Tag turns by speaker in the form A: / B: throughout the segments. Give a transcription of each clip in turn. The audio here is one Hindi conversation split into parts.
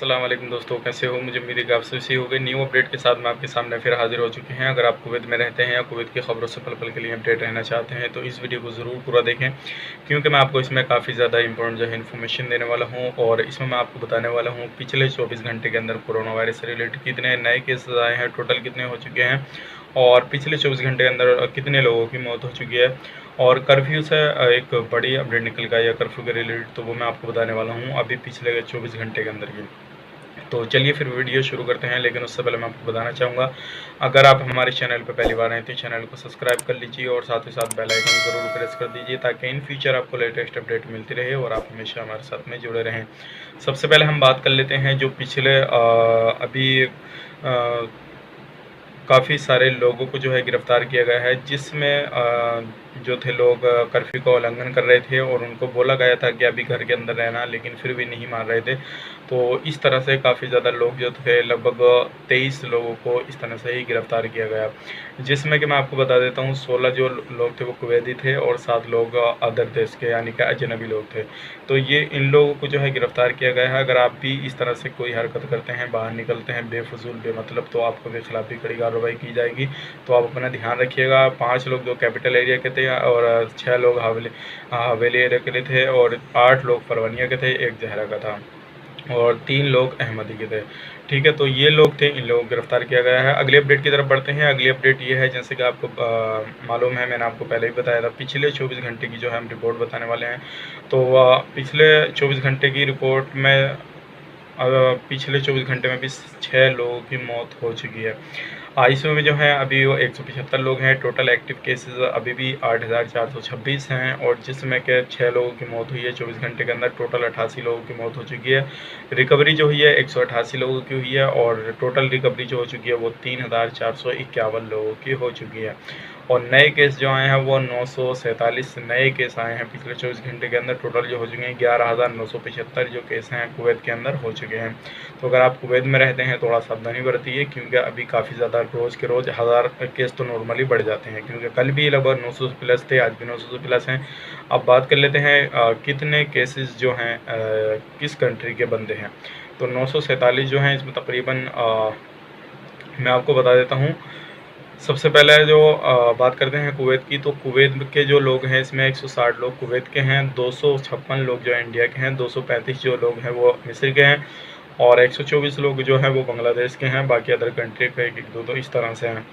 A: अस्सलाम वालेकुम दोस्तों, कैसे हो? मुझे उम्मीद है कि आप सभी हो गए। न्यू अपडेट के साथ मैं आपके सामने फिर हाजिर हो चुके हैं। अगर आप कुवैत में रहते हैं या कुवैत की खबरों से पल पल के लिए अपडेट रहना चाहते हैं तो इस वीडियो को ज़रूर पूरा देखें, क्योंकि मैं आपको इसमें काफ़ी ज़्यादा इंपॉर्टेंट जो है इन्फॉर्मेशन देने वाला हूँ। और इसमें मैं आपको बताने वाला हूँ पिछले 24 घंटे के अंदर कोरोना वायरस से रिलेटेड कितने नए केसेस आए हैं, टोटल कितने हो चुके हैं, और पिछले 24 घंटे के अंदर कितने लोगों की मौत हो चुकी है। और कर्फ्यू से एक बड़ी अपडेट निकल के आई है कर्फ्यू के रिलेटेड, तो वो मैं आपको बताने वाला हूँ अभी पिछले 24 घंटे के अंदर की। तो चलिए फिर वीडियो शुरू करते हैं, लेकिन उससे पहले मैं आपको बताना चाहूँगा, अगर आप हमारे चैनल पर पहली बार आए तो चैनल को सब्सक्राइब कर लीजिए और साथ ही साथ बेल आइकन ज़रूर प्रेस कर दीजिए, ताकि इन फ्यूचर आपको लेटेस्ट अपडेट मिलती रहे और आप हमेशा हमारे साथ में जुड़े रहें। सबसे पहले हम बात कर लेते हैं जो पिछले अभी काफ़ी सारे लोगों को जो है गिरफ्तार किया गया है, जिसमें जो थे लोग कर्फ्यू का उल्लंघन कर रहे थे और उनको बोला गया था कि अभी घर के अंदर रहना, लेकिन फिर भी नहीं मान रहे थे। तो इस तरह से काफ़ी ज़्यादा लोग जो थे, लगभग 23 लोगों को इस तरह से ही गिरफ्तार किया गया, जिसमें कि मैं आपको बता देता हूँ 16 जो लोग थे वो कुवैती थे और 7 लोग अदर देश के यानी कि अजनबी लोग थे। तो ये इन लोगों को जो है गिरफ्तार किया गया है। अगर आप भी इस तरह से कोई हरकत करते हैं, बाहर निकलते हैं बेफजूल बेमतलब, तो आपको भी खिलाफ भी कड़ी कार्रवाई की जाएगी। तो आप अपना ध्यान रखिएगा। 5 लोग जो कैपिटल एरिया के थे और 6 लोग हवेली एरिया के लिए थे और 8 लोग परवनिया के थे, 1 जहरा का था और 3 लोग अहमदी के थे। ठीक है, तो ये लोग थे, इन लोगों को गिरफ्तार किया गया है। अगली अपडेट की तरफ बढ़ते हैं। अगली अपडेट ये है, जैसे कि आपको मालूम है, मैंने आपको पहले ही बताया था, पिछले 24 घंटे की जो है हम रिपोर्ट बताने वाले हैं। तो पिछले 24 घंटे की रिपोर्ट में पिछले 24 घंटे में भी 6 लोगों की मौत हो चुकी है। आईसीयू में जो है अभी वो 175 लोग हैं। टोटल एक्टिव केसेस अभी भी 8,426 हैं और जिसमें के 6 लोगों की मौत हुई है 24 घंटे के अंदर। टोटल 88 लोगों की मौत हो चुकी है। रिकवरी जो हुई है 188 लोगों की हुई है और टोटल रिकवरी जो हो चुकी है वो 3,451 लोगों की हो चुकी है। और नए केस जो आए हैं वो 947 नए केस आए हैं पिछले 24 घंटे के अंदर। टोटल जो हो चुके हैं 11,975 जो केस हैं कुवैत के अंदर हो चुके हैं। तो अगर आप कुवैत में रहते हैं थोड़ा सावधानी बरतिए, क्योंकि अभी काफ़ी ज़्यादा रोज़ के रोज़ 1000 केस तो नॉर्मली बढ़ जाते हैं, क्योंकि कल भी लगभग 900 से प्लस थे, आज भी 900 से प्लस हैं। अब बात कर लेते हैं कितने केसेस जो हैं किस कंट्री के बंदे हैं। तो 947 जो हैं, इसमें तकरीबन मैं आपको बता देता हूँ। सबसे पहले जो बात करते हैं कुवैत की, तो कुवैत के जो लोग हैं इसमें 160 लोग कुवैत के हैं, 256 लोग जो इंडिया के हैं, 235 जो लोग हैं वो मिस्र के हैं और 124 लोग जो हैं वो बांग्लादेश के हैं। बाकी अदर कंट्री के 1-2 इस तरह से हैं।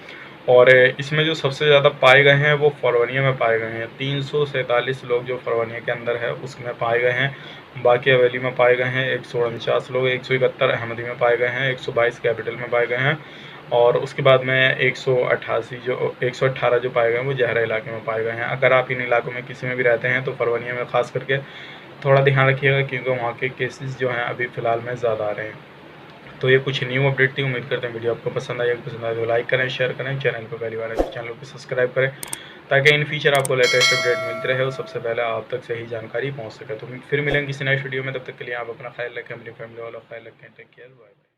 A: और इसमें जो सबसे ज़्यादा पाए गए हैं वो फरवनिया में पाए गए हैं। 347 लोग जो फरवनिया के अंदर है उसमें पाए गए हैं। बाकी हवेली में पाए गए हैं 149 लोग, 171 अहमदी में पाए गए हैं, 122 कैपिटल में पाए गए हैं और उसके बाद में 118 जो पाए गए हैं वो जहरा इलाके में पाए गए हैं। अगर आप इन इलाकों में किसी में भी रहते हैं तो फरवनिया में ख़ास करके थोड़ा ध्यान रखिएगा, क्योंकि वहाँ के केसेस जो हैं अभी फ़िलहाल में ज़्यादा आ रहे हैं। तो ये कुछ न्यू अपडेट थी। उम्मीद करते हैं वीडियो आपको पसंद आई। पसंद आए तो लाइक करें, शेयर करें, चैनल पर पहली बार है तो चैनल को सब्सक्राइब करें, ताकि इन फ्यूचर आपको लेटेस्ट अपडेट मिलते रहे और सबसे पहले आप तक सही जानकारी पहुँच सके। तो फिर मिलेंगे किसी नेक्स्ट वीडियो में, तब तक के लिए आप अपना ख्याल रखें, अपनी फैमिली वालों का ख्याल रखें। Take care, bye bye.